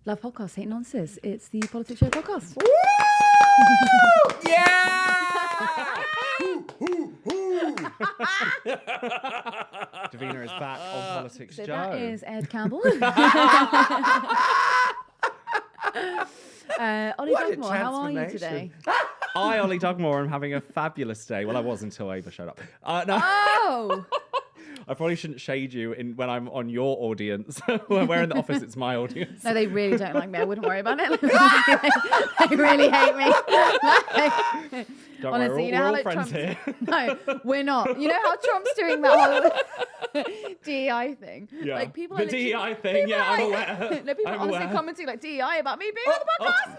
Love podcasts, hate nonsense. It's the PoliticsJOE podcast. Woo! Yeah! Divina is back on PoliticsJOE. So that is Ed Campbell. Ollie What a Dugmore, how are you transformation. today? I, Ollie Dugmore, am having a fabulous day. Well, I was until Ava showed up. No, Oh! I probably shouldn't shade you when I'm on your audience. When we're in the office, it's my audience. No, they really don't like me. I wouldn't worry about it. They really hate me. Don't Honestly, worry, you know we're how all like friends Trump's... here. No, we're not. You know how Trump's doing that whole DEI thing? Yeah. Like people The are literally... DEI thing, yeah, I'm aware. No, people I'm are honestly aware. commenting like DEI about me being on the podcast.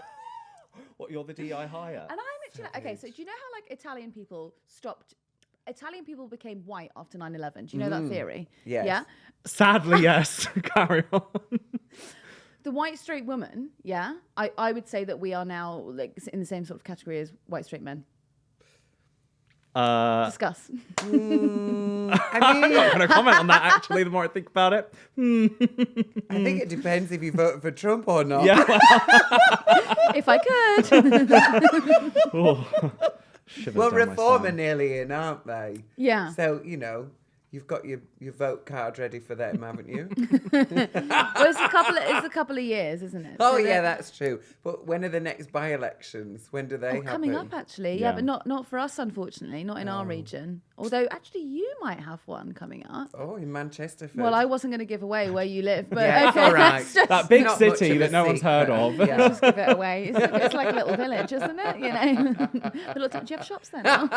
What, you're the DI hire? And I'm actually okay. So do you know how like Italian people became white after 9/11? Do you know that theory? Yes. Yeah. Sadly, yes. Carry on. The white straight woman. Yeah. I would say that we are now like in the same sort of category as white straight men. Discuss. I mean, I'm not going to comment on that, actually, the more I think about it. I think it depends if you vote for Trump or not. Yeah. If I could. Oh, shivered Well, down my Reform are spine. nearly in, aren't they? Yeah. So, you've got your vote card ready for them, haven't you? Well, it's a couple of years, isn't it? Oh, So yeah, they're- that's true. But when are the next by-elections? When do they happen? coming up actually. Yeah. Yeah, but not for us, unfortunately. Not in our region. Although actually, you might have one coming up. Oh, in Manchester. Well, I wasn't going to give away where you live, but Yeah, okay, all right. let's just, That big Not much city of a that no one's heard secret. of. Yeah. just give it away. It's like a little village, isn't it? You know. Do you have shops there now?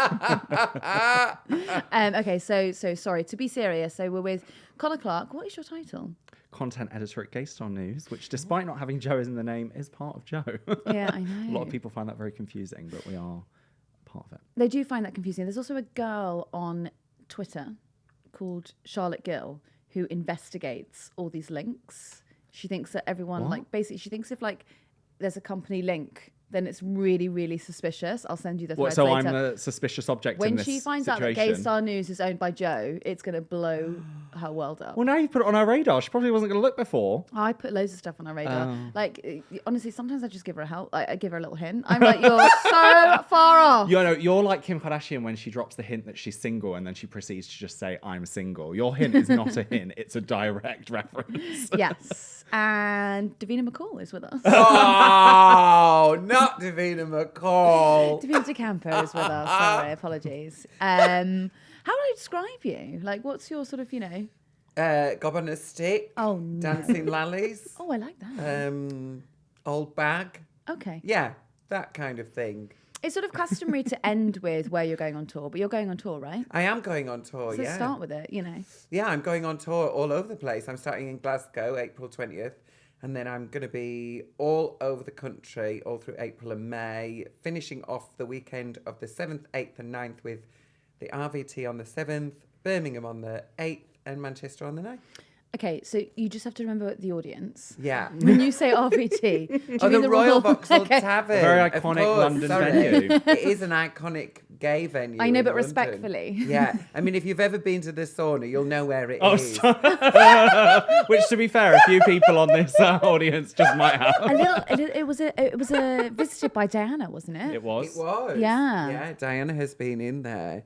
Okay, so sorry. To be serious, so we're with Connor Clark. What is your title? Content editor at Gaystar News, which, despite not having Joe in the name, is part of Joe. Yeah, I know. A lot of people find that very confusing, but we are part of it. They do find that confusing. There's also a girl on Twitter called Charlotte Gill who investigates all these links. She thinks that everyone, What? she thinks if there's a company link, then it's really, really suspicious. I'll send you the thread So later. I'm the suspicious object in When this she finds situation. out that Gaystar News is owned by Joe, it's going to blow her world up. Well, now you've put it on our radar. She probably wasn't going to look before. I put loads of stuff on her radar. Oh. Honestly, sometimes I just give her a help. I give her a little hint. I'm like, you're so far off. You're like Kim Kardashian when she drops the hint that she's single and then she proceeds to just say, I'm single. Your hint is not a hint. It's a direct reference. Yes. And Davina McCall is with us. Oh, not Divina McCall. Divina De Campo is with us. Sorry, apologies. How would I describe you? Like, what's your sort of, Gob on a stick. Oh, no. Dancing lollies. Oh, I like that. Old bag. Okay. Yeah, that kind of thing. It's sort of customary to end with where you're going on tour, but you're going on tour, right? I am going on tour, So yeah. start with it, Yeah, I'm going on tour all over the place. I'm starting in Glasgow, April 20th. And then I'm going to be all over the country, all through April and May, finishing off the weekend of the 7th, 8th and 9th with the RVT on the 7th, Birmingham on the 8th and Manchester on the 9th. Okay, so you just have to remember the audience. Yeah. When you say RVT, do you Oh, mean the Royal Vauxhall Okay. Tavern. A very of iconic course, London sorry. venue. It is an iconic gay venue. I know, in but London. respectfully. Yeah. I mean, if you've ever been to the sauna, you'll know where it Oh, is. Which, to be fair, a few people on this audience just might have. It was visited by Diana, wasn't it? It was. It was. Yeah. Yeah, Diana has been in there.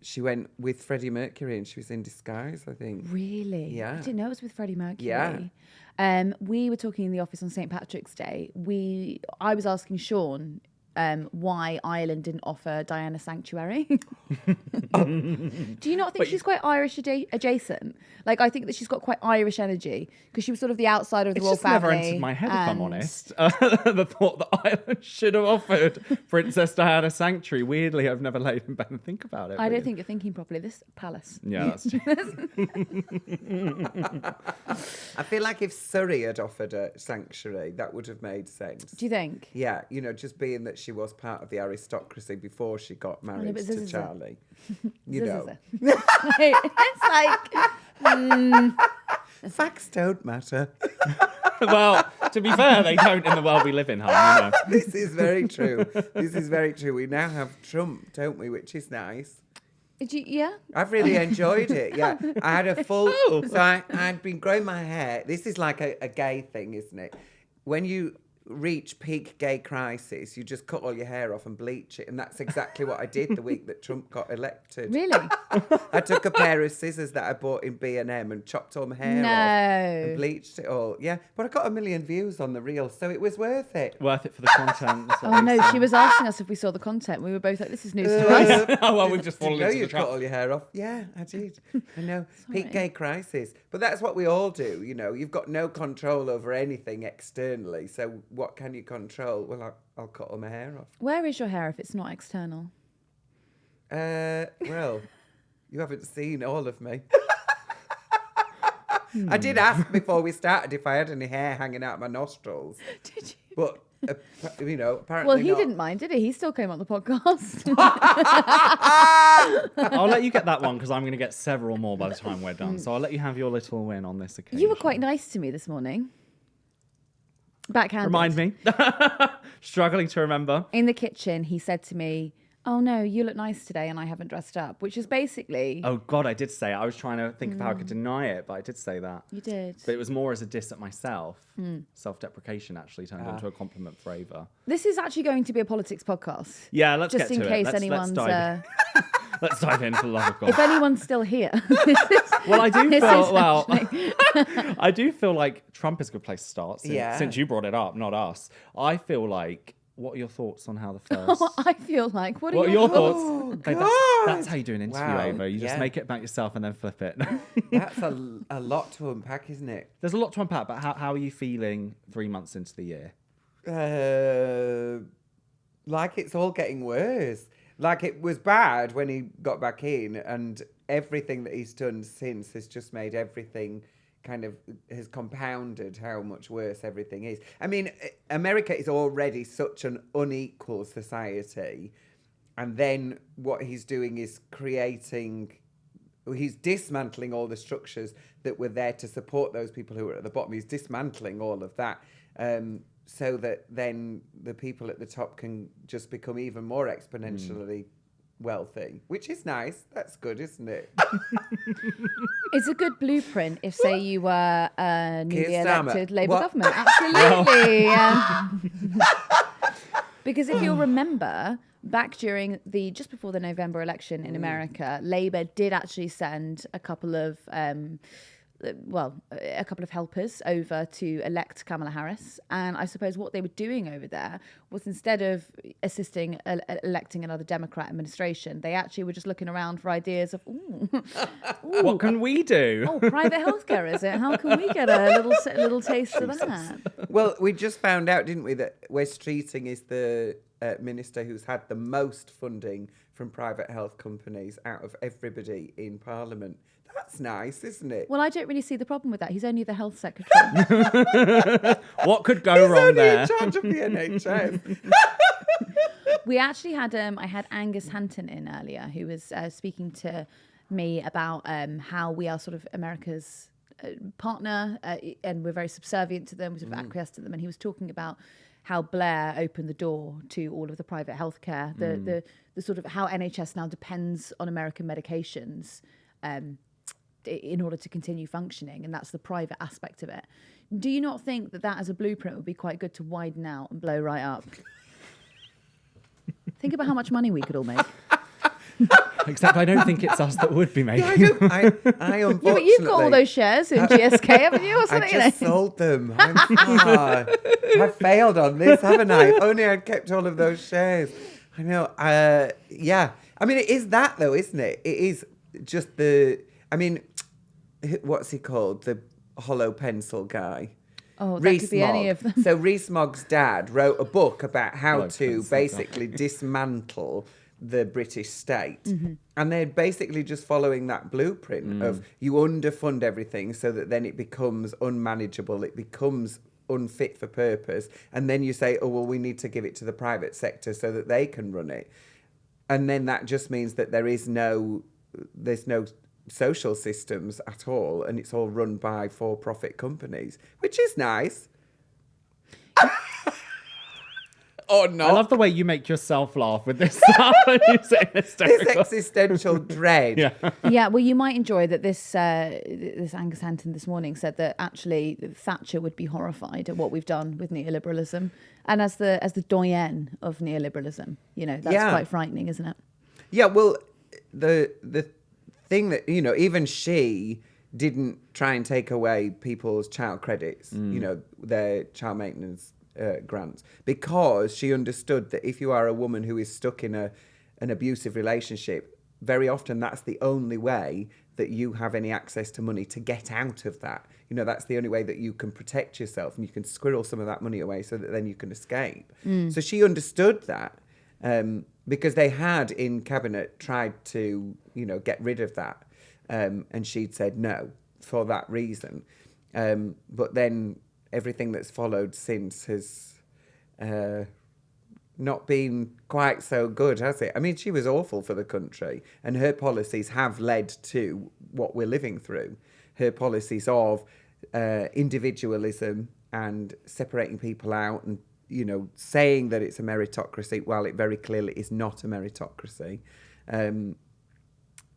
She went with Freddie Mercury and she was in disguise, I think. Really? Yeah. I didn't know it was with Freddie Mercury. Yeah. We were talking in the office on St. Patrick's Day. I was asking Sean why Ireland didn't offer Diana sanctuary. Do you not think she's quite Irish adjacent? Like, I think that she's got quite Irish energy because she was sort of the outsider of the It's royal just family. never entered my head, if I'm and- honest. The thought that Ireland should have offered Princess Diana sanctuary. Weirdly, I've never laid in bed and think about it. I don't think you're thinking properly. This palace. Yeah, that's true. I feel like if Surrey had offered a sanctuary, that would have made sense. Do you think? Yeah, just being that she was part of the aristocracy before she got married but to this is Charlie. It's like... Facts don't matter. Well, to be fair, they don't in the world we live in, hon. This is very true. This is very true. We now have Trump, don't we? Which is nice. Yeah? I've really enjoyed it. Yeah, I had a full. Oh. So I'd been growing my hair. This is like a gay thing, isn't it? when you reach peak gay crisis, you just cut all your hair off and bleach it. And that's exactly what I did the week that Trump got elected. Really? I took a pair of scissors that I bought in B&M and chopped all my hair off and bleached it all. Yeah, but I got 1 million views on the reel, so it was worth it. Worth it for the content. Oh no, she was asking us if we saw the content. We were both like, this is news to us. Oh, well, we've just fallen Did you know into the you trap. cut all your hair off? Yeah, I did. I know. Peak gay crisis. But that's what we all do, you know. You've got no control over anything externally, so what can you control? Well, I'll cut all my hair off. Where is your hair if it's not external? Well, you haven't seen all of me. I did ask before we started if I had any hair hanging out my nostrils. Did you? But, you know, apparently Well, he not. didn't mind, did he? He still came on the podcast. I'll let you get that one because I'm going to get several more by the time we're done. So I'll let you have your little win on this occasion. You were quite nice to me this morning. Backhanded. Remind me. Struggling to remember. In the kitchen, he said to me, oh no, you look nice today and I haven't dressed up, which is basically... Oh God, I did say it. I was trying to think of how I could deny it, but I did say that. You did. But it was more as a diss at myself. Self-deprecation actually turned into a compliment for Ava. This is actually going to be a politics podcast. Yeah, let's Just get in to case it. anyone's... Let's dive in for the love of God. if anyone's still here. Well, I do This feel is I do feel like Trump is a good place to start. Yeah. Since you brought it up, not us. I feel like. What are your thoughts on how the first? I feel like... What What are are your thoughts? thoughts? Oh, Hey, that's how you do an interview, Wow. Ava. You just Yeah. make it about yourself and then flip it. That's a lot to unpack, isn't it? There's a lot to unpack, but how are you feeling 3 months into the year? Like it's all getting worse. Like it was bad when he got back in, and everything that he's done since has just made everything kind of has compounded how much worse everything is. I mean, America is already such an unequal society, and then what he's doing is he's dismantling all the structures that were there to support those people who were at the bottom. He's dismantling all of that. So that then the people at the top can just become even more exponentially wealthy, which is nice. That's good, isn't it? It's a good blueprint if, say, you were a newly Keir Starmer. elected Labour What? government. Absolutely. Because if you'll remember, back during just before the November election in America, Labour did actually send a couple of helpers over to elect Kamala Harris. And I suppose what they were doing over there was, instead of assisting electing another Democrat administration, they actually were just looking around for ideas of, What can we do? oh, private healthcare, is it? How can we get a little taste of that? Well, we just found out, didn't we, that Wes Streeting is the minister who's had the most funding from private health companies out of everybody in Parliament. That's nice, isn't it? Well, I don't really see the problem with that. He's only the health secretary. What could go He's wrong only there? in charge of the NHS. We actually had I had Angus Hanton in earlier, who was speaking to me about how we are sort of America's partner, and we're very subservient to them. We sort of acquiesce to them, and he was talking about how Blair opened the door to all of the private healthcare, the sort of how NHS now depends on American medications in order to continue functioning, and that's the private aspect of it. Do you not think that as a blueprint would be quite good to widen out and blow right up? Think about how much money we could all make. Except I don't think it's us that would be making. I unfortunately... Yeah, but you've got all those shares in GSK, haven't you? Or I something, just sold them. I failed on this, haven't I? If only I'd kept all of those shares. I know. Yeah. I mean, it is that, though, isn't it? It is just I mean, what's he called? The hollow pencil guy. Oh, that could be any of them. So Rees-Mogg's dad wrote a book about how Hollow to pencil basically dismantle the British state. And they're basically just following that blueprint of you underfund everything so that then it becomes unmanageable, it becomes unfit for purpose. And then you say, oh, well, we need to give it to the private sector so that they can run it. And then that just means that there's no social systems at all, and it's all run by for-profit companies, which is nice. or not. I love the way you make yourself laugh with this stuff. And you say This hysterical. existential dread. Yeah. Yeah, well, you might enjoy that this Angus Hanton this morning said that actually Thatcher would be horrified at what we've done with neoliberalism. And as the doyenne of neoliberalism, that's quite frightening, isn't it? Yeah, well, the thing that, even she didn't try and take away people's child credits, their child maintenance grants, because she understood that if you are a woman who is stuck in an abusive relationship, very often that's the only way that you have any access to money to get out of that. That's the only way that you can protect yourself, and you can squirrel some of that money away so that then you can escape. So she understood that, because they had in cabinet tried to, get rid of that. And she'd said no for that reason. But then everything that's followed since has not been quite so good, has it? I mean, she was awful for the country, and her policies have led to what we're living through. Her policies of individualism and separating people out and, saying that it's a meritocracy, while it very clearly is not a meritocracy.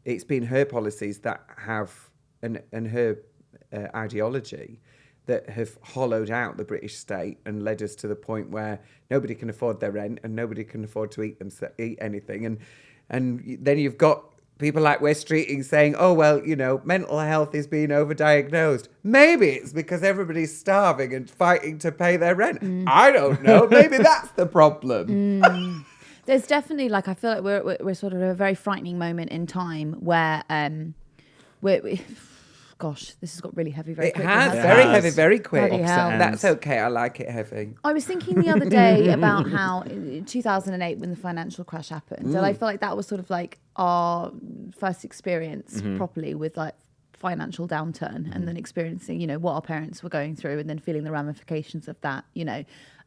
It's been her policies that have, and her ideology, that have hollowed out the British state and led us to the point where nobody can afford their rent and nobody can afford to eat anything. And then you've got people like Wes Streeting saying, oh, well, mental health is being overdiagnosed. Maybe it's because everybody's starving and fighting to pay their rent. I don't know. Maybe that's the problem. There's definitely, I feel like we're sort of at a very frightening moment in time where gosh, this has got really heavy very quickly. It has, hasn't very it? heavy, very quick. Bloody hell. That's okay. I like it heavy. I was thinking the other day about how in 2008 when the financial crash happened, and I feel like that was sort of like our first experience properly with financial downturn, and then experiencing, what our parents were going through, and then feeling the ramifications of that,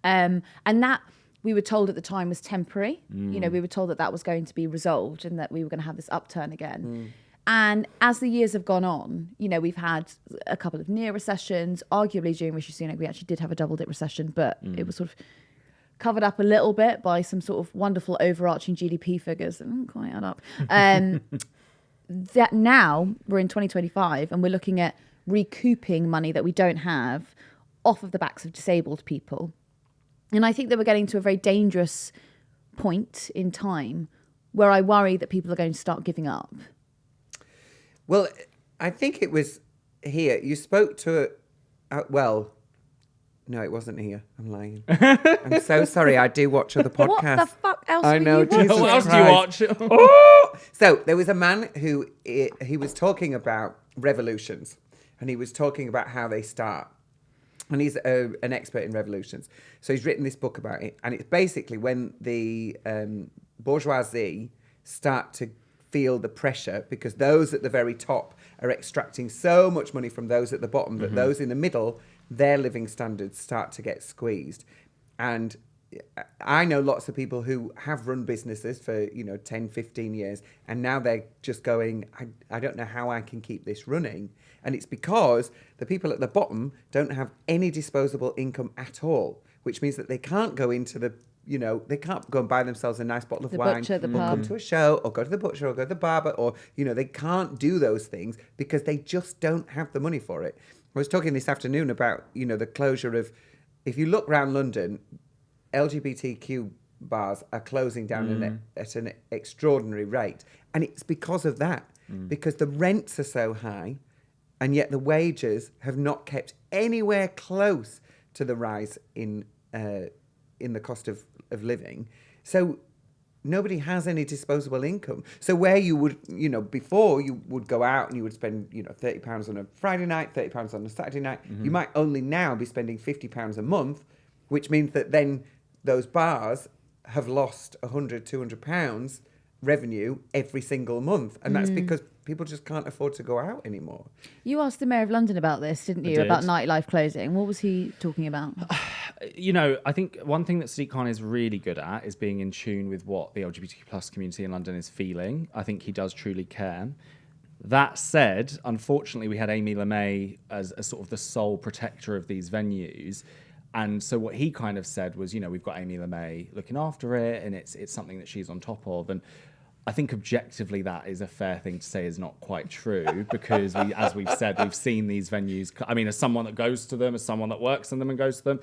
and that we were told at the time was temporary. We were told that was going to be resolved and that we were going to have this upturn again. And as the years have gone on, we've had a couple of near recessions. Arguably during Rishi Sunak, we actually did have a double-dip recession, but it was sort of covered up a little bit by some sort of wonderful overarching GDP figures that didn't quite add up. That now we're in 2025 and we're looking at recouping money that we don't have off of the backs of disabled people. And I think that we're getting to a very dangerous point in time where I worry that people are going to start giving up. Well, I think it was here. You spoke to no, it wasn't here. I'm lying. I'm so sorry. I do watch other podcasts. What the fuck else I were know, you Jesus watching? What else do you watch? Oh! So there was a man who he was talking about revolutions, and he was talking about how they start. And he's an expert in revolutions. So he's written this book about it. And it's basically when the bourgeoisie start to feel the pressure, because those at the very top are extracting so much money from those at the bottom that those in the middle, their living standards start to get squeezed. And I know lots of people who have run businesses for 10, 15 years, and now they're just going, I don't know how I can keep this running. And it's because the people at the bottom don't have any disposable income at all, which means that they can't go into the they can't go and buy themselves a nice bottle of wine, butcher, the or pub. come to a show, or go to the butcher, or go to the barber, or they can't do those things because they just don't have the money for it. I was talking this afternoon about the closure of, if you look around London, LGBTQ bars are closing down at an extraordinary rate, and it's because of that, because the rents are so high, and yet the wages have not kept anywhere close to the rise in the cost of living. So nobody has any disposable income. So where you would, before you would go out and you would spend, £30 on a Friday night, £30 on a Saturday night, you might only now be spending £50 a month, which means that then those bars have lost £100, £200 revenue every single month. And that's because people just can't afford to go out anymore. You asked the Mayor of London about this, didn't you? I did. About nightlife closing. What was he talking about? I think one thing that Sadiq Khan is really good at is being in tune with what the LGBTQ plus community in London is feeling. I think he does truly care. That said, unfortunately, we had Amy LeMay as sort of the sole protector of these venues. And so what he kind of said was, we've got Amy LeMay looking after it, and it's something that she's on top of. And I think objectively that is a fair thing to say is not quite true, because as we've said, we've seen these venues. I mean, as someone that goes to them, as someone that works in them and goes to them,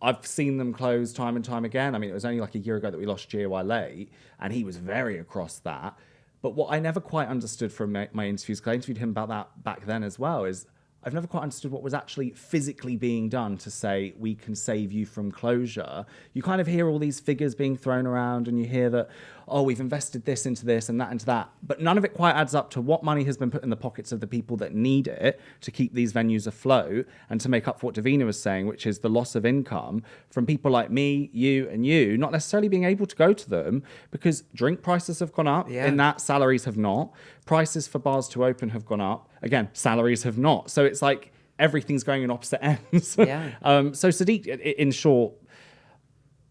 I've seen them close time and time again. I mean, it was only like a year ago that we lost GOI late, and he was very across that. But what I never quite understood from my interviews, because I interviewed him about that back then as well, is I've never quite understood what was actually physically being done to say we can save you from closure. You kind of hear all these figures being thrown around, and you hear that, oh, we've invested this into this and that into that, but none of it quite adds up to what money has been put in the pockets of the people that need it to keep these venues afloat and to make up for what Divinia was saying, which is the loss of income from people like me, you, not necessarily being able to go to them because drink prices have gone up. In that, salaries have not. Prices for bars to open have gone up. Again, salaries have not. So it's like everything's going in opposite ends. So Sadiq, in short,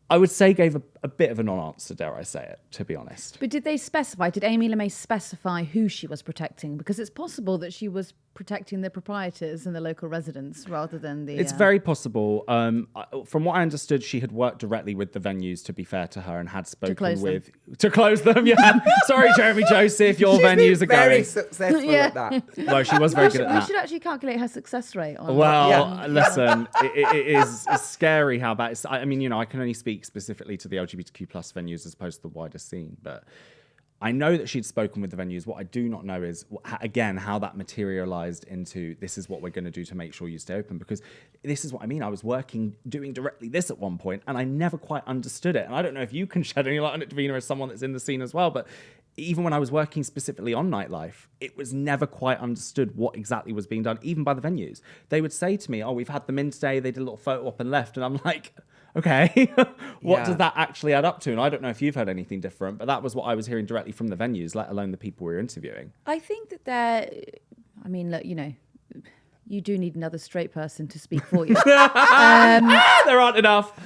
I would say gave a bit of a non-answer, dare I say it, to be honest. But did they specify, did Amy LeMay specify who she was protecting? Because it's possible that she was protecting the proprietors and the local residents rather than the... It's very possible. From what I understood, she had worked directly with the venues, to be fair to her, and had spoken with... To close them, yeah. Sorry, Jeremy Joseph, your venues are going. Very successful at that. Well, she was very good at that. We should actually calculate her success rate. Listen, it is scary how bad it's... I mean, I can only speak specifically to the LGBTQ plus venues as opposed to the wider scene, but I know that she'd spoken with the venues. What I do not know is, again, how that materialized into this is what we're going to do to make sure you stay open, because this is what I mean. I was doing directly this at one point, and I never quite understood it. And I don't know if you can shed any light on it, Divina, as someone that's in the scene as well, but even when I was working specifically on nightlife, it was never quite understood what exactly was being done, even by the venues. They would say to me, oh, we've had them in today, they did a little photo op and left, and I'm like... okay, what does that actually add up to? And I don't know if you've heard anything different, but that was what I was hearing directly from the venues, let alone the people we were interviewing. I think that look, you do need another straight person to speak for you. There aren't enough.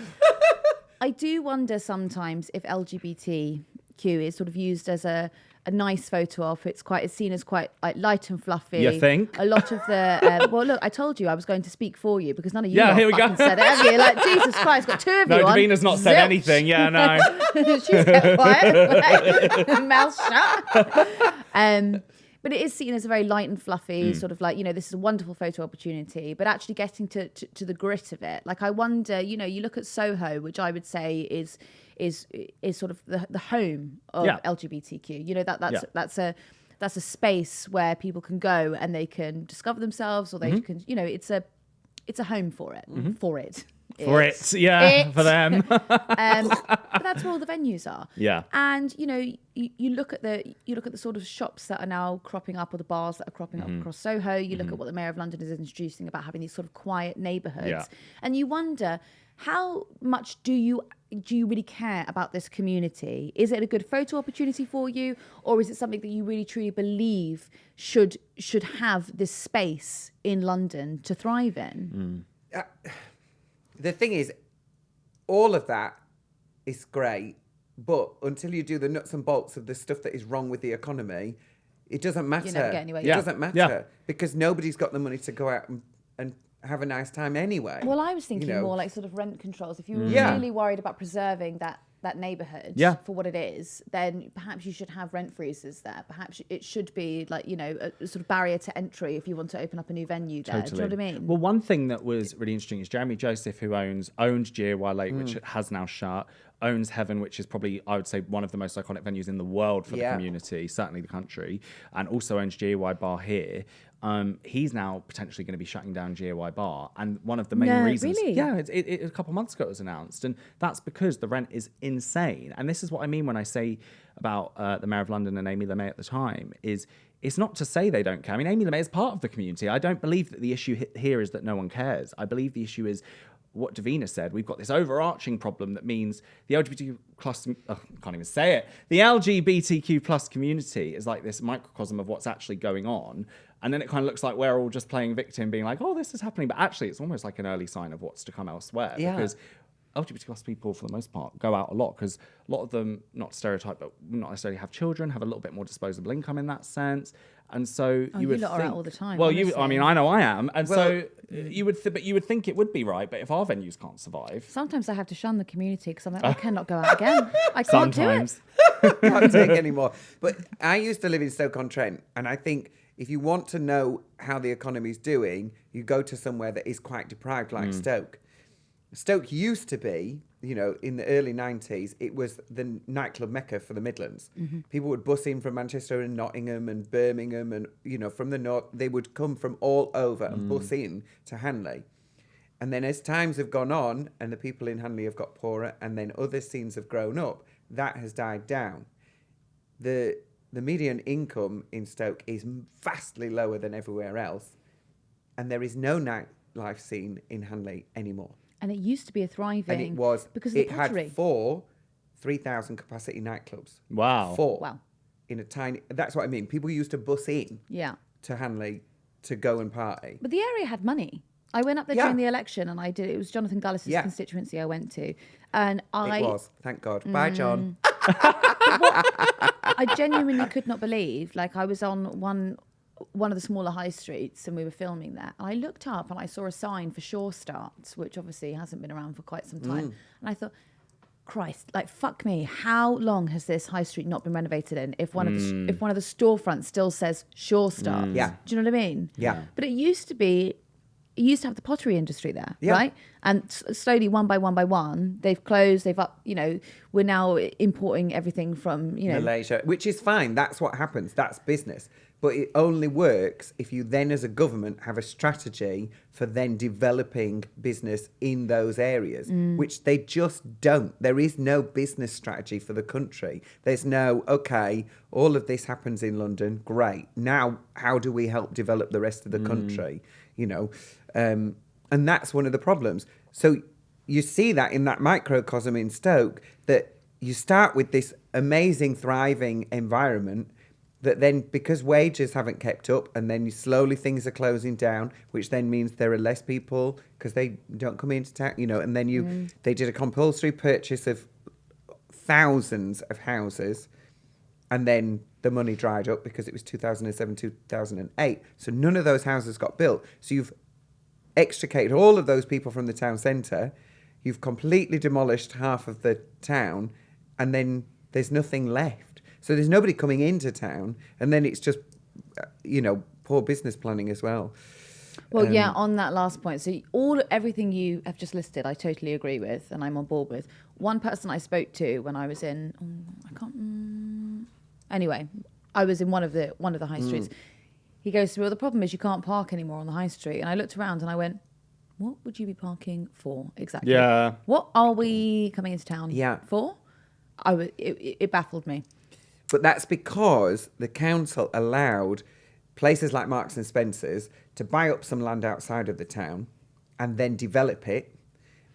I do wonder sometimes if LGBTQ is sort of used as a nice photo op. It's seen as quite like light and fluffy. You think? A lot of the well, look, I told you I was going to speak for you because none of you here we go. said it, have you? Like, Jesus Christ, got two of you on. Davina's not said anything. Yeah, no. She's kept quiet, like, mouth shut. But it is seen as a very light and fluffy sort of like, this is a wonderful photo opportunity, but actually getting to the grit of it. Like, I wonder, you look at Soho, which I would say is sort of the home of LGBTQ. That's a space where people can go and they can discover themselves, or they can, it's a home for it, for it. For them. But that's where all the venues are. Yeah. And you look at the sort of shops that are now cropping up, or the bars that are cropping up across Soho. You look at what the Mayor of London is introducing about having these sort of quiet neighbourhoods, and you wonder, how much do you really care about this community? Is it a good photo opportunity for you, or is it something that you really truly believe should have this space in London to thrive in? The thing is, all of that is great, but until you do the nuts and bolts of the stuff that is wrong with the economy, it doesn't matter. You never get anywhere. It doesn't matter because nobody's got the money to go out and have a nice time anyway. Well, I was thinking more like sort of rent controls. If you were really worried about preserving that neighbourhood for what it is, then perhaps you should have rent freezes there. Perhaps it should be like, a sort of barrier to entry if you want to open up a new venue there. Totally. Do you know what I mean? Well, one thing that was really interesting is Jeremy Joseph, who owned GOY Lake, which has now shut, owns Heaven, which is probably, I would say, one of the most iconic venues in the world for the community, certainly the country, and also owns GOY Bar here. He's now potentially going to be shutting down GOY Bar. And one of the main reasons... Really? Yeah, a couple of months ago it was announced. And that's because the rent is insane. And this is what I mean when I say about the Mayor of London and Amy LeMay at the time, is it's not to say they don't care. I mean, Amy LeMay is part of the community. I don't believe that the issue here is that no one cares. I believe the issue is what Divina said. We've got this overarching problem that means the LGBTQ plus, can't even say it. The LGBTQ plus community is like this microcosm of what's actually going on. And then it kind of looks like we're all just playing victim, being like, oh, this is happening. But actually, it's almost like an early sign of what's to come elsewhere. Yeah. Because LGBT plus people, for the most part, go out a lot because a lot of them, not stereotype, but not necessarily have children, have a little bit more disposable income in that sense. And so you would lot think, are out all the time, well, honestly. I mean, I know I am, and so you would, but you would think it would be right. But if our venues can't survive, Sometimes I have to shun the community because I'm like, I cannot go out again. I can't sometimes. do it. Can't take anymore. But I used to live in Stoke-on-Trent, and I think if you want to know how the economy's doing, you go to somewhere that is quite deprived, like Stoke. Stoke used to be, you know, in the early 90s, it was the nightclub mecca for the Midlands. People would bus in from Manchester and Nottingham and Birmingham and, you know, from the north. They would come from all over and bus in to Hanley. And then as times have gone on and the people in Hanley have got poorer and then other scenes have grown up, that has died down. The median income in Stoke is vastly lower than everywhere else. And there is no nightlife scene in Hanley anymore. And it used to be a thriving. And it was, because of the it pottery. had 4 3,000 capacity nightclubs. Wow. 4. Wow. In a tiny, that's what I mean. People used to bus in Yeah. to Hanley to go and party. But the area had money. I went up there Yeah. during the election and it was Jonathan Gullis's constituency I went to. And It was, thank God. Bye, John. I genuinely could not believe, like I was on one of the smaller high streets and we were filming there. And I looked up and I saw a sign for Shore Starts, which obviously hasn't been around for quite some time. And I thought, Christ, like fuck me, how long has this high street not been renovated in? If one of the storefronts still says Shore Starts, Yeah. do you know what I mean? Yeah. But it used to have the pottery industry there, Yeah. right? And slowly, one by one, they've closed. We're now importing everything from, Malaysia, which is fine. That's what happens. That's business. But it only works if you then, as a government, have a strategy for then developing business in those areas, which they just don't. There is no business strategy for the country. There's no, okay, all of this happens in London. Great. Now, how do we help develop the rest of the country? You know, and that's one of the problems. So you see that in that microcosm in Stoke, that you start with this amazing, thriving environment that then, because wages haven't kept up, and then slowly things are closing down, which then means there are less people because they don't come into town, you know, and then they did a compulsory purchase of thousands of houses, and then the money dried up because it was 2007, 2008. So none of those houses got built. So you've extricated all of those people from the town centre, you've completely demolished half of the town, and then there's nothing left. So there's nobody coming into town, and then it's just, you know, poor business planning as well. Well, on that last point, so everything you have just listed, I totally agree with, and I'm on board with. One person I spoke to when I was in, anyway, I was in one of the high streets. He goes, well, the problem is you can't park anymore on the high street. And I looked around and I went, what would you be parking for exactly? Yeah. What are we coming into town for? It baffled me. But that's because the council allowed places like Marks and Spencer's to buy up some land outside of the town and then develop it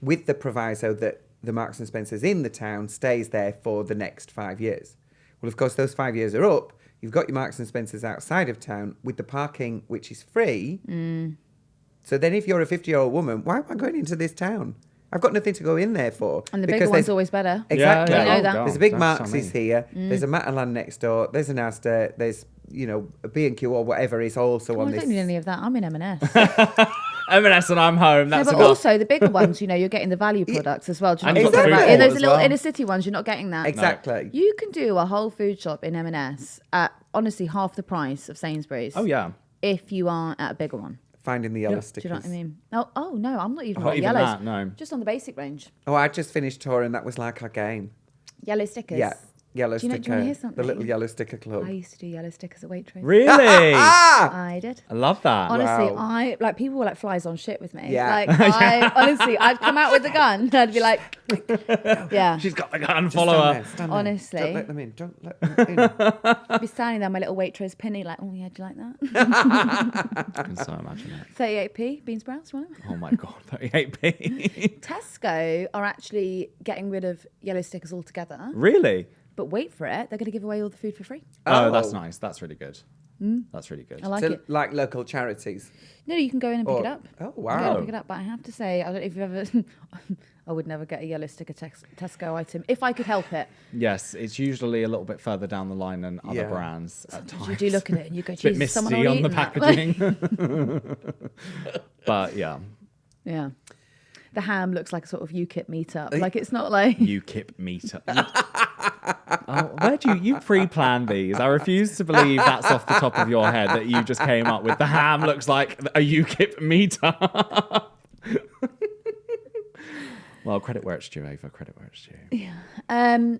with the proviso that the Marks and Spencer's in the town stays there for the next 5 years. Well, of course, those 5 years are up. You've got your Marks and Spencer's outside of town with the parking, which is free. So then if you're a 50-year-old woman, why am I going into this town? I've got nothing to go in there for. And the bigger one's always better. Exactly. Yeah, you know that. There's a big Marx's here. There's a Matalan next door. There's an Asda. There's, you know, a B&Q or whatever is also on I this. don't need any of that. I'm in M&S. M&S and I'm home. That's but enough. also the bigger ones, you're getting the value products as well. Do you know And what I'm you've got talking food about? In court those as little well. inner city ones, you're not getting that. Exactly. You can do a whole food shop in M&S at honestly half the price of Sainsbury's. Oh, yeah. If you are at a bigger one. Finding the yellow Do stickers. you know what I mean? Oh no, I'm not even Not on even yellows. that, no. Just on the basic range. Oh, I just finished touring. That was like our game. Yellow stickers. Yeah. Yellow Do you sticker. wanna hear The something? little yellow sticker club. I used to do yellow stickers at Waitrose. Really? I did. I love that. Honestly, Wow. people were like flies on shit with me. Yeah. I'd come out with the gun and I'd be like, yeah. She's got the gun, Just follow stand her. there, stand there. Honestly. Don't let them in. Don't let them in. I'd be standing there, my little Waitrose penny, like, oh yeah, do you like that? I can so imagine it. 38p, beans sprouts, right? Oh my God, 38p. Tesco are actually getting rid of yellow stickers altogether. Really? But wait for it, they're going to give away all the food for free. Oh, that's nice. That's really good. That's really good. I like So, it. like local charities. No, you can go in and pick it up. Oh, You can go in wow. and pick it up. But I have to say, I don't know if you've ever... I would never get a yellow sticker Tesco item if I could help it. Yes, it's usually a little bit further down the line than other brands at times. You do look at it and you go, It's a bit Jesus, someone misty already on the eaten packaging. But yeah. Yeah. The ham looks like a sort of UKIP meetup. Like it's not like UKIP meetup. Where do you pre-plan these? I refuse to believe that's off the top of your head that you just came up with. The ham looks like a UKIP meetup. Well, credit where it's due, Ava. Credit where it's due. Yeah.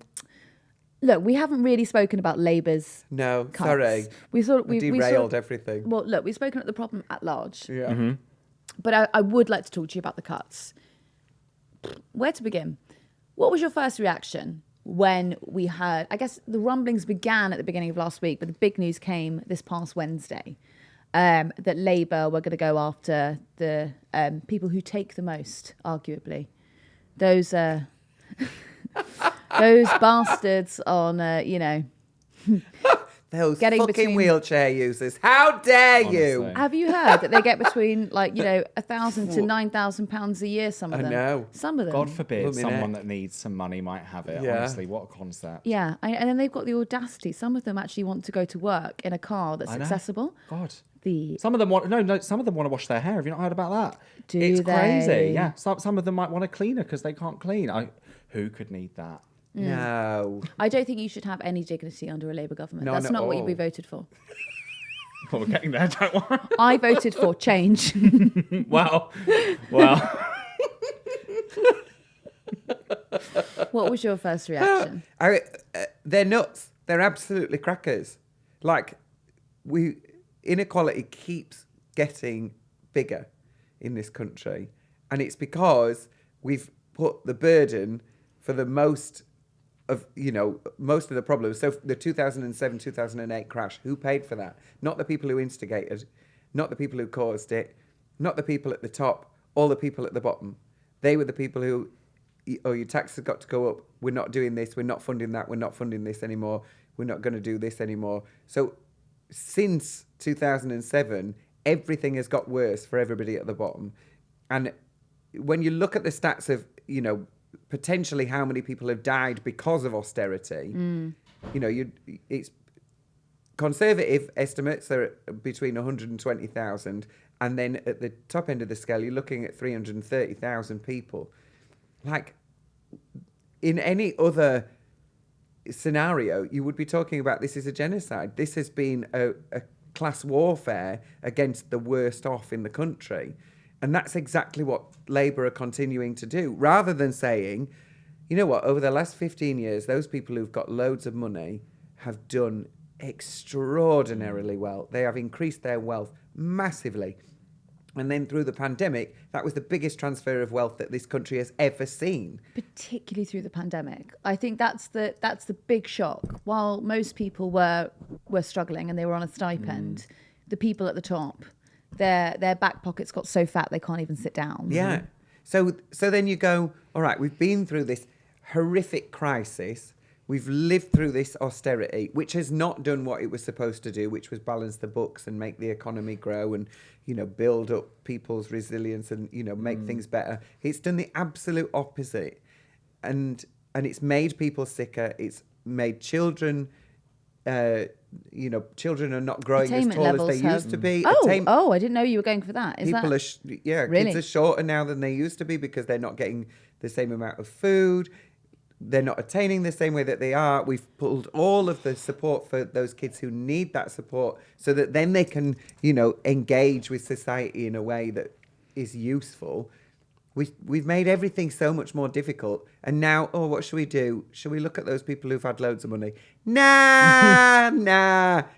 Look, we haven't really spoken about Labour's No, cuts. sorry. We Derailed everything. Well, look, we've spoken about the problem at large. Yeah. Mm-hmm. But I would like to talk to you about the cuts. Where to begin? What was your first reaction when we heard, I guess the rumblings began at the beginning of last week, but the big news came this past Wednesday, that Labour were going to go after the people who take the most, arguably. Those bastards on, Those getting fucking between- wheelchair users. How dare you? Honestly. Have you heard that they get between £1,000 to £9,000 a year? Some of them. I know. Some of them. God forbid Blooming someone heck. that needs some money might have it. Yeah. Honestly, what a concept. Yeah, and then they've got the audacity. Some of them actually want to go to work in a car that's I know. accessible. God. The Some of them some of them want to wash their hair. Have you not heard about that? Do it's they? crazy. Yeah. Some of them might want a cleaner because they can't clean. Who could need that? No. I don't think you should have any dignity under a Labour government. None That's at not what all. you'd be voted for. Well, we're getting there, don't worry. I voted for change. Well. What was your first reaction? They're nuts. They're absolutely crackers. Like, inequality keeps getting bigger in this country, and it's because we've put the burden for the most of the problems. So the 2007-2008 crash, who paid for that? Not the people who instigated, not the people who caused it, not the people at the top, all the people at the bottom. They were the people who, your taxes have got to go up. We're not doing this. We're not funding that. We're not funding this anymore. We're not going to do this anymore. So since 2007, everything has got worse for everybody at the bottom. And when you look at the stats of, potentially how many people have died because of austerity, it's conservative estimates are between 120,000, and then at the top end of the scale, you're looking at 330,000 people. Like, in any other scenario, you would be talking about this is a genocide. This has been a class warfare against the worst off in the country. And that's exactly what Labour are continuing to do. Rather than saying, you know what, over the last 15 years, those people who've got loads of money have done extraordinarily well. They have increased their wealth massively. And then through the pandemic, that was the biggest transfer of wealth that this country has ever seen. Particularly through the pandemic. I think that's the big shock. While most people were struggling and they were on a stipend, the people at the top, their back pockets got so fat they can't even sit down. Yeah. So then you go, all right, we've been through this horrific crisis. We've lived through this austerity, which has not done what it was supposed to do, which was balance the books and make the economy grow and, build up people's resilience and, make things better. It's done the absolute opposite. And it's made people sicker. It's made children, children are not growing as tall as they used to be. Oh, I didn't know you were going for that. People are really? Kids are shorter now than they used to be because they're not getting the same amount of food. They're not attaining the same way that they are. We've pulled all of the support for those kids who need that support so that then they can, engage with society in a way that is useful. We've made everything so much more difficult. And now, what should we do? Should we look at those people who've had loads of money? Nah.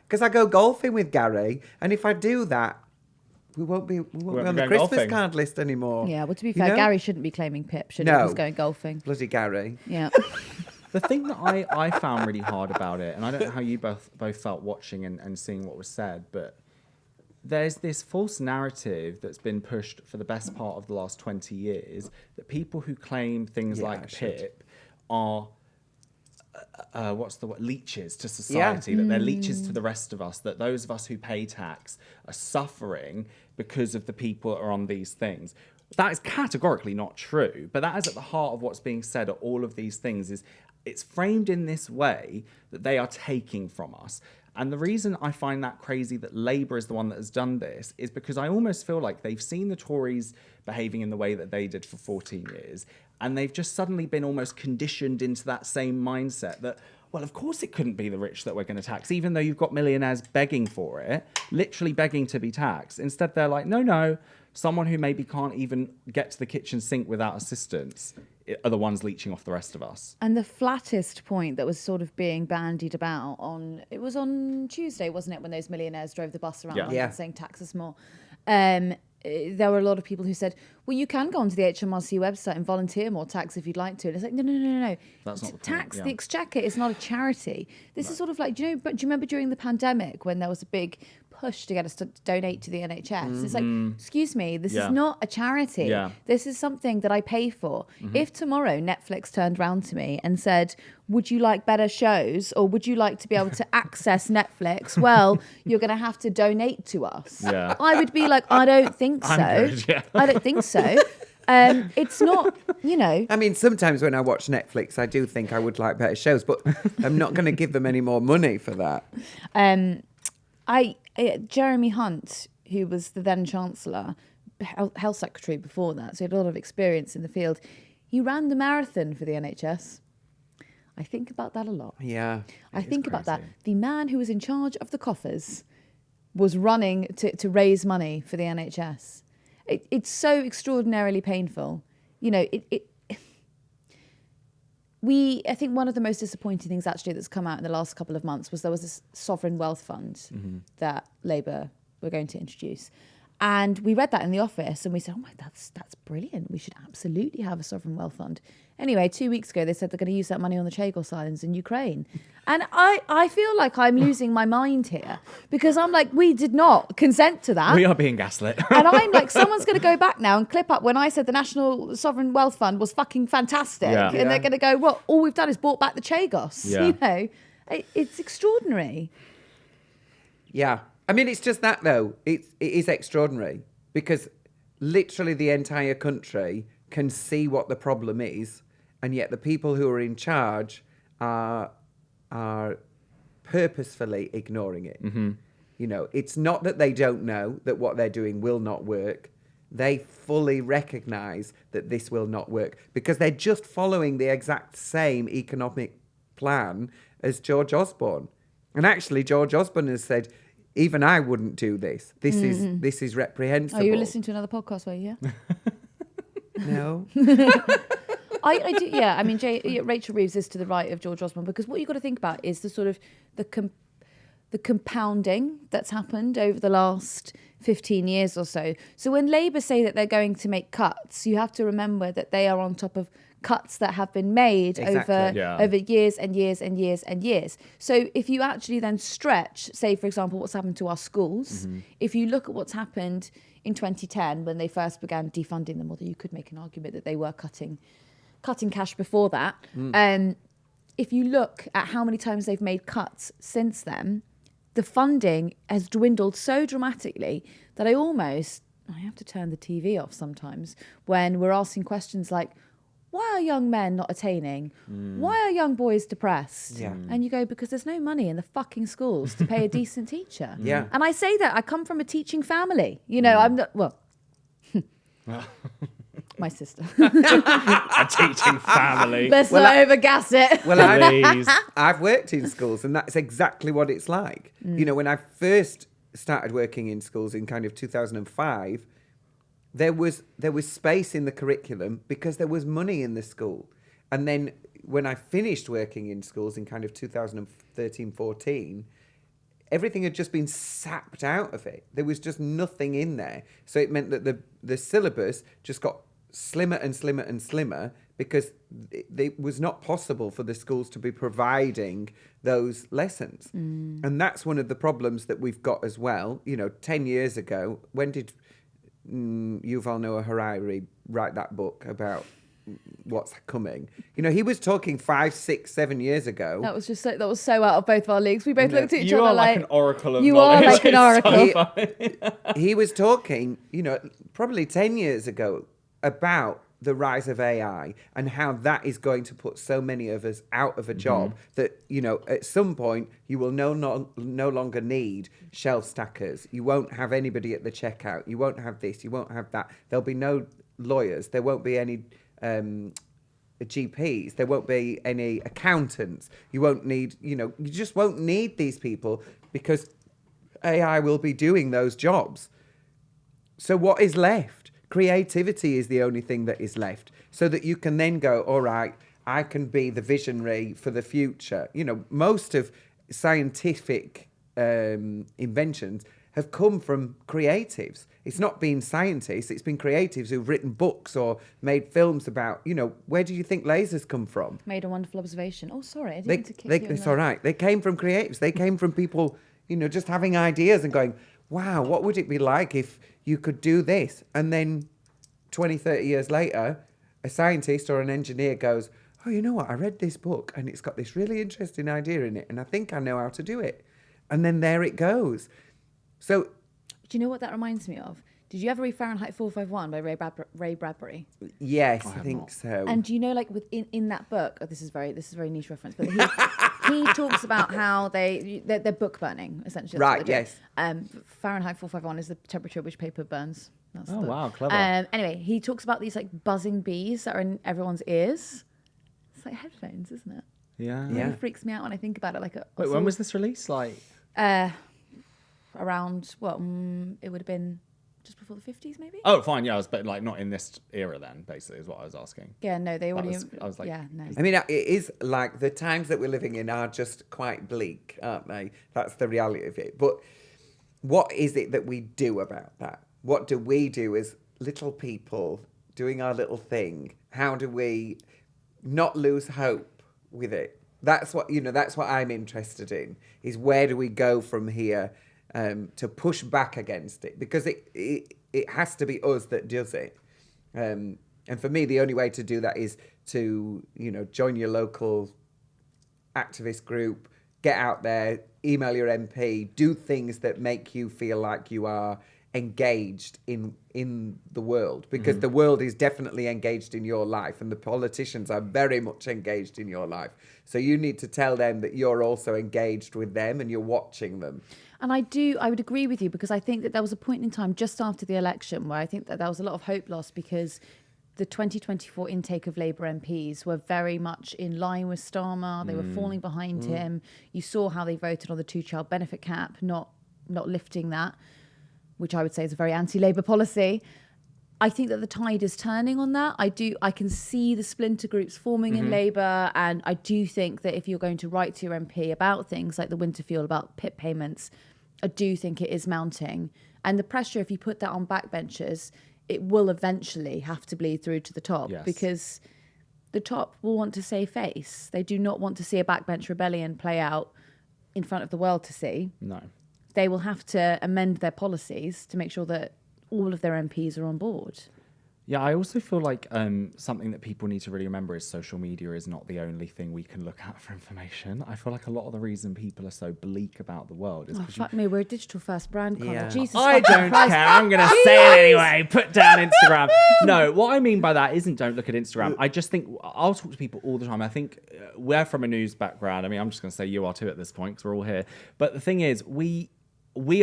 Because I go golfing with Gary. And if I do that, we won't be on the Christmas golfing. card list anymore. Yeah, well, to be fair, Gary shouldn't be claiming PIP, should he? No. He's going golfing. Bloody Gary. Yeah. The thing that I found really hard about it, and I don't know how you both felt watching and seeing what was said, but there's this false narrative that's been pushed for the best part of the last 20 years that people who claim things like PIP are leeches to society, that they're leeches to the rest of us, that those of us who pay tax are suffering because of the people that are on these things. That is categorically not true, but that is at the heart of what's being said at all of these things. Is it's framed in this way that they are taking from us. And the reason I find that crazy that Labour is the one that has done this is because I almost feel like they've seen the Tories behaving in the way that they did for 14 years, and they've just suddenly been almost conditioned into that same mindset that, well, of course it couldn't be the rich that we're going to tax, even though you've got millionaires begging for it, literally begging to be taxed. Instead, they're like, no, someone who maybe can't even get to the kitchen sink without assistance are the ones leeching off the rest of us. And the flattest point that was sort of being bandied about it was on Tuesday, wasn't it, when those millionaires drove the bus around London saying tax us more. There were a lot of people who said, well, you can go onto the HMRC website and volunteer more tax if you'd like to. And it's like, no. That's not the tax, point, the Exchequer is not a charity. This is sort of like, do you remember during the pandemic when there was a big push to get us to donate to the NHS? Mm-hmm. It's like, excuse me, this is not a charity. Yeah. This is something that I pay for. Mm-hmm. If tomorrow Netflix turned around to me and said, would you like better shows, or would you like to be able to access Netflix? Well, you're going to have to donate to us. Yeah. I would be like, I don't think so. I don't think so. It's not, I mean, sometimes when I watch Netflix, I do think I would like better shows, but I'm not going to give them any more money for that. Jeremy Hunt, who was the then Chancellor, Health Secretary before that, so he had a lot of experience in the field. He ran the marathon for the NHS. I think about that a lot. Yeah. I think about that. The man who was in charge of the coffers was running to raise money for the NHS. It's so extraordinarily painful. I think one of the most disappointing things actually that's come out in the last couple of months was there was this sovereign wealth fund that Labour were going to introduce. And we read that in the office and we said, oh my, that's brilliant. We should absolutely have a sovereign wealth fund. Anyway, 2 weeks ago, they said they're going to use that money on the Chagos Islands in Ukraine. And I feel like I'm losing my mind here because I'm like, we did not consent to that. We are being gaslit. And I'm like, someone's going to go back now and clip up when I said the National Sovereign Wealth Fund was fucking fantastic. Yeah. And they're going to go, well, all we've done is bought back the Chagos. Yeah. It's extraordinary. Yeah. I mean, it's just that, though. It is extraordinary because literally the entire country can see what the problem is, and yet the people who are in charge are purposefully ignoring it. Mm-hmm. It's not that they don't know that what they're doing will not work. They fully recognise that this will not work because they're just following the exact same economic plan as George Osborne. And actually, George Osborne has said, even I wouldn't do this. This is reprehensible. Oh, you were listening to another podcast, were you? No. I do. Yeah, I mean, Rachel Reeves is to the right of George Osborne because what you've got to think about is the sort of the compounding that's happened over the last 15 years or so. So when Labour say that they're going to make cuts, you have to remember that they are on top of cuts that have been made over years and years and years and years. So if you actually then stretch, say, for example, what's happened to our schools, if you look at what's happened in 2010 when they first began defunding them, although you could make an argument that they were cutting cash before that. If you look at how many times they've made cuts since then, the funding has dwindled so dramatically that I have to turn the TV off sometimes when we're asking questions like, why are young men not attaining? Why are young boys depressed? Yeah. And you go, because there's no money in the fucking schools to pay a decent teacher. Yeah. And I say that, I come from a teaching family. I'm not, well, my sister. A teaching family. Let's not overgas it. Well, I've worked in schools and that's exactly what it's like. When I first started working in schools in kind of 2005, there was space in the curriculum because there was money in the school. And then when I finished working in schools in kind of 2013, 14, everything had just been sapped out of it. There was just nothing in there. So it meant that the syllabus just got slimmer and slimmer and slimmer because it was not possible for the schools to be providing those lessons. And that's one of the problems that we've got as well. 10 years ago, when did Yuval Noah Harari write that book about what's coming? He was talking 5, 6, 7 years ago. That was so out of both our leagues. We both looked at each other You are like an oracle of you knowledge. are like an oracle. He was talking, probably 10 years ago, about the rise of AI and how that is going to put so many of us out of a job that, you know, at some point you will no longer need shelf stackers. You won't have anybody at the checkout. You won't have this. You won't have that. There'll be no lawyers. There won't be any GPs. There won't be any accountants. You won't need, you know, you just won't need these people because AI will be doing those jobs. So what is left? Creativity is the only thing that is left, so that you can then go, all right, I can be the visionary for the future. You know, most of scientific inventions have come from creatives. It's not been scientists, it's been creatives who've written books or made films about, you know, where do you think lasers come from? Made a wonderful observation. Oh, sorry, I didn't mean to kick you. It's all right. They came from creatives. They came from people, you know, just having ideas and going, wow, what would it be like if you could do this? And then 20, 30 years later, a scientist or an engineer goes, oh, you know what? I read this book and it's got this really interesting idea in it and I think I know how to do it. And then there it goes. So, do you know what that reminds me of? Did you ever read Fahrenheit 451 by Ray Bradbury? Yes, I think so. And do you know, like in that book, this is very niche reference, but he talks about how they're book burning, essentially. That's Right, what they do. yes. Fahrenheit 451 is the temperature at which paper burns. That's wow, clever. Anyway, he talks about these like buzzing bees that are in everyone's ears. It's like headphones, isn't it? Yeah. It really freaks me out when I think about it. Like, Wait, when was this released? Like, around it would have been just before the 50s, maybe. oh, fine, yeah, but like not in this era then. Basically, is what I was asking. Yeah, no, they already. I was like, yeah, no. I mean, it is like the times that we're living in are just quite bleak, aren't they? That's the reality of it. But what is it that we do about that? What do we do as little people doing our little thing? How do we not lose hope with it? That's what, you know, that's what I'm interested in, is where do we go from here to push back against it? Because it has to be us that does it. And for me, the only way to do that is to, you know, join your local activist group, get out there, email your MP, do things that make you feel like you are engaged in the world, because the world is definitely engaged in your life and the politicians are very much engaged in your life. So you need to tell them that you're also engaged with them and you're watching them. And I would agree with you, because I think that there was a point in time just after the election where I think that there was a lot of hope lost, because the 2024 intake of Labour MPs were very much in line with Starmer. They were falling behind him. You saw how they voted on the 2-child benefit cap, not lifting that, which I would say is a very anti-Labour policy. I think that the tide is turning on that. I can see the splinter groups forming in Labour, and I do think that if you're going to write to your MP about things like the winter fuel, about PIP payments, I do think it is mounting. And the pressure, if you put that on backbenchers, it will eventually have to bleed through to the top, because the top will want to save face. They do not want to see a backbench rebellion play out in front of the world to see. No. They will have to amend their policies to make sure that all of their MPs are on board. Yeah, I also feel like something that people need to really remember is social media is not the only thing we can look at for information. I feel like a lot of the reason people are so bleak about the world is because fuck me, we're a digital first brand, Connor. Yeah. Jesus I don't Christ. care. I'm going to say it anyway. Put down Instagram. No, what I mean by that isn't don't look at Instagram. I just think I'll talk to people all the time. I think we're from a news background. I mean, I'm just going to say you are too at this point because we're all here. But the thing is, we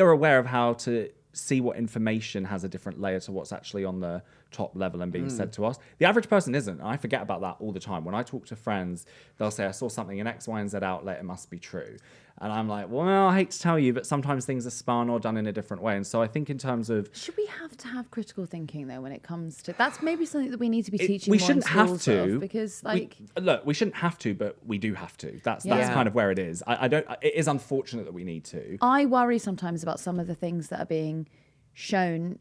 are aware of how to see what information has a different layer to what's actually on the top level and being said to us. The average person isn't. I forget about that all the time. When I talk to friends, they'll say, I saw something in X, Y, and Z outlet, it must be true. And I'm like, well, I hate to tell you, but sometimes things are spun or done in a different way. And so I think in terms of... Should we have to have critical thinking, though, when it comes to... That's maybe something that we need to be teaching we more shouldn't in have schools to. of, because, like... Look, we shouldn't have to, but we do have to. That's Yeah. kind of where it is. It is unfortunate that we need to. I worry sometimes about some of the things that are being shown.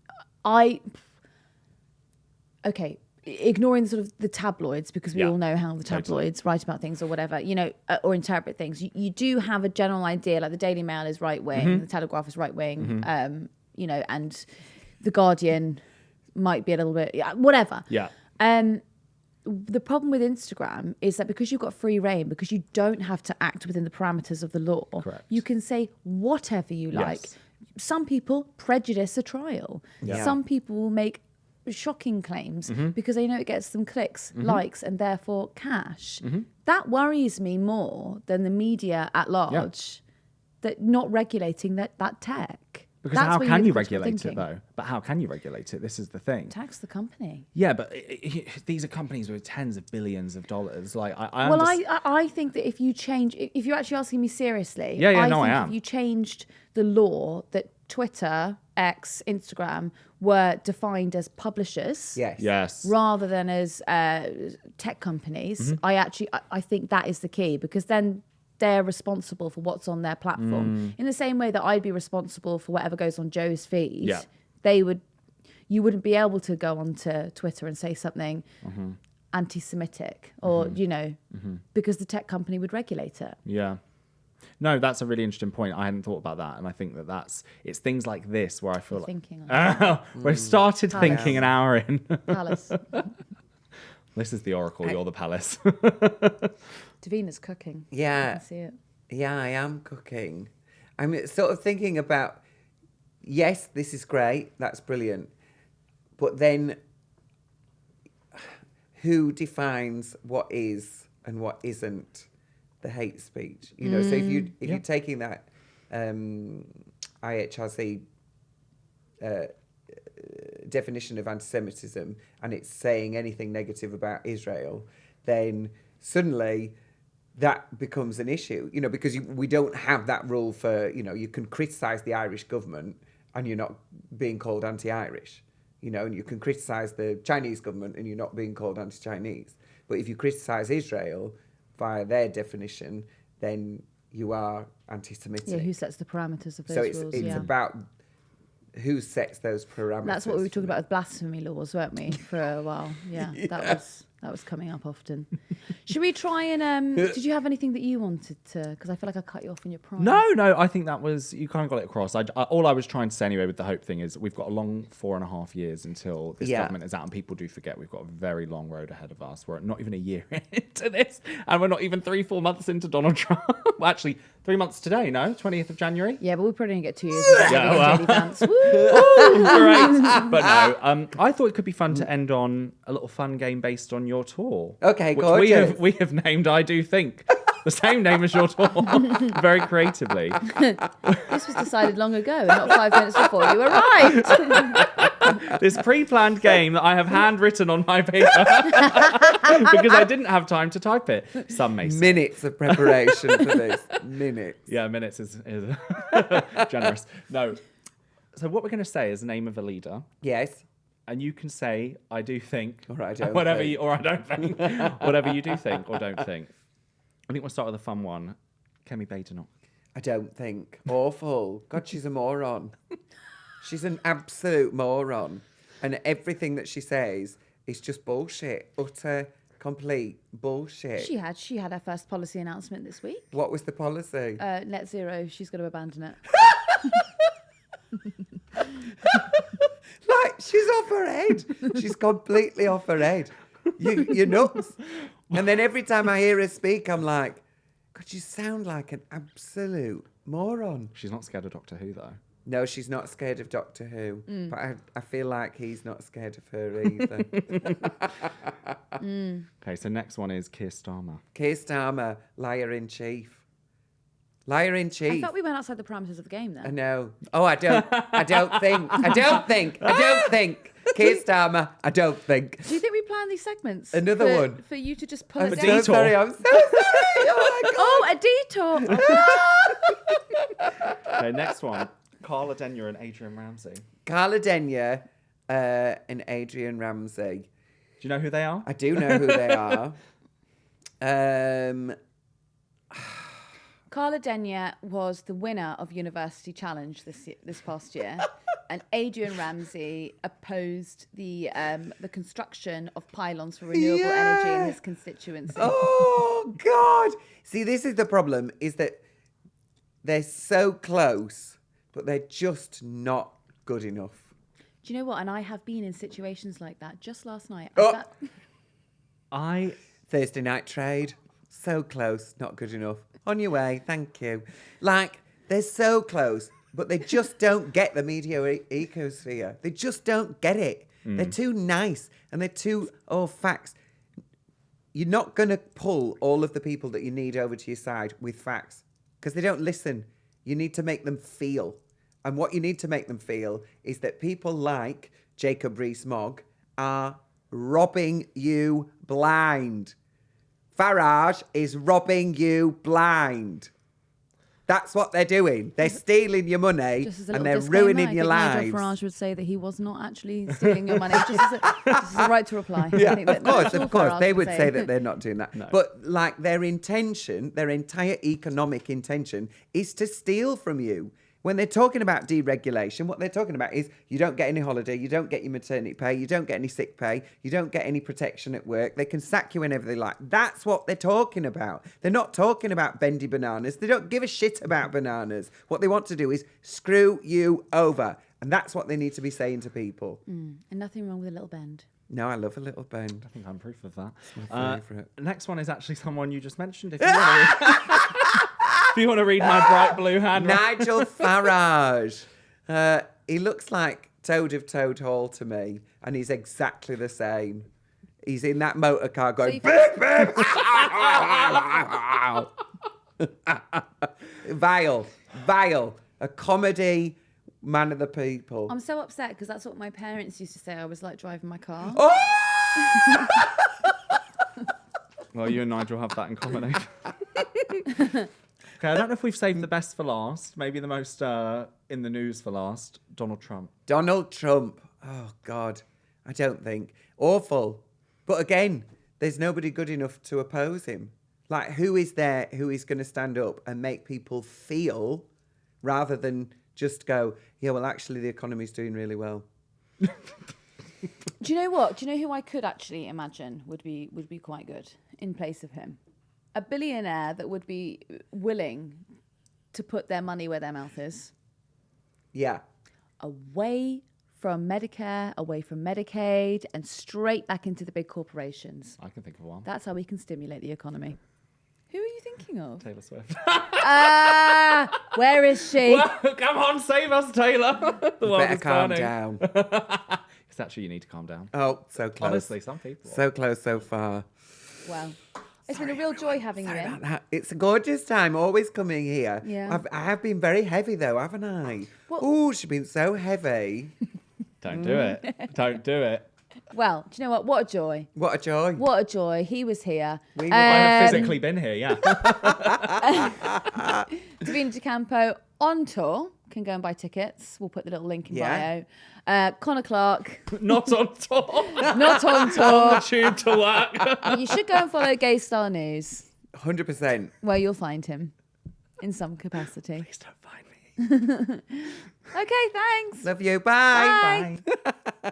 Okay, ignoring sort of the tabloids, because we all know how the tabloids write about things or whatever, you know, or interpret things. You do have a general idea, like the Daily Mail is right wing, the Telegraph is right wing, you know, and the Guardian might be a little bit, whatever. Yeah. The problem with Instagram is that because you've got free reign, because you don't have to act within the parameters of the law, Correct. you can say whatever you like. Yes. Some people prejudice a trial. Yeah. Some people will make shocking claims because they know it gets them clicks, likes, and therefore cash. That worries me more than the media at large, that not regulating that tech. Because how can you regulate it, though? But how can you regulate it? This is the thing. Tax the company. Yeah, but these are companies with tens of billions of dollars. Like, I think that if you're actually asking me seriously, I think am. if you changed the law that Twitter, X, Instagram were defined as publishers, Yes. rather than as tech companies, I think that is the key, because then they're responsible for what's on their platform. In the same way that I'd be responsible for whatever goes on Joe's feed, you wouldn't be able to go onto Twitter and say something anti-Semitic or, because the tech company would regulate it. Yeah. No, that's a really interesting point. I hadn't thought about that. And I think it's things like this where I feel we've started thinking an hour in. Palace. This is the Oracle, you're the Palace. Divina's cooking. Yeah. I can see it. Yeah, I am cooking. I'm sort of thinking about, yes, this is great. That's brilliant. But then who defines what is and what isn't the hate speech? So if you're taking that IHRC definition of anti-Semitism and it's saying anything negative about Israel, then suddenly that becomes an issue, because we don't have that rule for, you can criticise the Irish government and you're not being called anti-Irish, and you can criticise the Chinese government and you're not being called anti-Chinese. But if you criticise Israel via their definition, then you are anti-Semitic. Yeah, who sets the parameters of those rules? So it's about who sets those parameters. That's what we were talking about with blasphemy laws, weren't we, for a while? Yeah, that was coming up often. Should we try and... did you have anything that you wanted to... Because I feel like I cut you off in your prime. No, I think that was... You kind of got it across. All I was trying to say anyway with the hope thing is we've got a long 4.5 years until this government is out, and people do forget we've got a very long road ahead of us. We're not even a year into this, and we're not even 3-4 months into Donald Trump. Well, actually, 3 months today, no? 20th of January? Yeah, but we'll probably only get 2 years. Great. But no, I thought it could be fun to end on a little fun game based on your tour. Okay, which gorgeous. we have named I Do Think. The same name as your tour. Very creatively. This was decided long ago, not 5 minutes before you arrived. This pre-planned game that I have handwritten on my paper because I didn't have time to type it. Some may say. Minutes of preparation for this. Minutes. Yeah, minutes is generous. No. So what we're going to say is the name of a leader. Yes. And you can say, I do think. Or I don't whatever think. You, or I don't think. Whatever you do think or don't think. I think we'll start with a fun one. Kemi Badenoch. I don't think. Awful. God, she's a moron. She's an absolute moron. And everything that she says is just bullshit. Utter, complete bullshit. She had her first policy announcement this week. What was the policy? Net zero. She's going to abandon it. Like, she's off her head. She's completely off her head. You're nuts. And then every time I hear her speak, I'm like, God, you sound like an absolute moron. She's not scared of Doctor Who, though. No, she's not scared of Doctor Who. But I feel like he's not scared of her either. Okay, so next one is Keir Starmer. Keir Starmer, liar in chief. Liar in chief. I thought we went outside the parameters of the game I then. know. Oh, I don't think. Keir Starmer, I don't think. Do you think we plan these segments? Another one. For you to just pull A it I'm down? so sorry. I'm so sorry. Oh, my God. Oh, a detour. Okay, next one. Carla Denyer and Adrian Ramsey. Carla Denyer and Adrian Ramsey. Do you know who they are? I do know who they are. Carla Denyer was the winner of University Challenge this past year, and Adrian Ramsey opposed the construction of pylons for renewable energy in his constituency. Oh, God. See, this is the problem, is that they're so close, but they're just not good enough. Do you know what? And I have been in situations like that. Just last night. Thursday night trade. So close, not good enough. On your way, thank you. Like, they're so close, but they just don't get the media ecosphere. They just don't get it. They're too nice and they're too, facts. You're not going to pull all of the people that you need over to your side with facts because they don't listen. You need to make them feel. And what you need to make them feel is that people like Jacob Rees-Mogg are robbing you blind. Farage is robbing you blind. That's what they're doing. They're stealing your money and they're ruining your lives. Nigel Farage would say that he was not actually stealing your money. Just as a right to reply. Yeah, I think that of course. Farage They would say that they're not doing that. No. But like their intention, their entire economic intention is to steal from you. When they're talking about deregulation, what they're talking about is you don't get any holiday, you don't get your maternity pay, you don't get any sick pay, you don't get any protection at work. They can sack you whenever they like. That's what they're talking about. They're not talking about bendy bananas. They don't give a shit about bananas. What they want to do is screw you over. And that's what they need to be saying to people. And nothing wrong with a little bend. No, I love a little bend. I think I'm proof of that. It's my favourite. Next one is actually someone you just mentioned. If you want to, if you want to read my bright blue hand. Nigel Farage. He looks like Toad of Toad Hall to me, and he's exactly the same. He's in that motor car going, vile, a comedy man of the people. I'm so upset because that's what my parents used to say I was like driving my car. Oh! Well, you and Nigel have that in common. Okay, I don't know if we've saved the best for last. Maybe the most in the news for last. Donald Trump. Donald Trump. Oh, God. I don't think. Awful. But again, there's nobody good enough to oppose him. Like, who is there who is going to stand up and make people feel rather than just go, yeah, well, actually, the economy's doing really well. Do you know what? Do you know who I could actually imagine would be quite good in place of him? A billionaire that would be willing to put their money where their mouth is. Yeah. Away from Medicare, away from Medicaid, and straight back into the big corporations. I can think of one. That's how we can stimulate the economy. Who are you thinking of? Taylor Swift. Where is she? Well, come on, save us, Taylor. The world Better is calm burning. down. It's actually, you need to calm down. Oh, so close. Honestly, some people. So close so far. Well, it's been a real joy having you Sorry in. about that. It's a gorgeous time always coming here. Yeah. I have been very heavy though, haven't I? What- Oh, she's been so heavy. Don't do it. Don't do it. Well, do you know what? What a joy. What a joy. What a joy. He was here. I have physically been here, yeah. Divina De Campo on tour. Can go and buy tickets. We'll put the little link in Yeah. bio. Connor Clark. Not on tour. Not on On the tour. tube to work. You should go and follow Gay Star News, 100%. where you'll find him in some capacity. Please don't find me. Okay, thanks. Love you. Bye. Bye.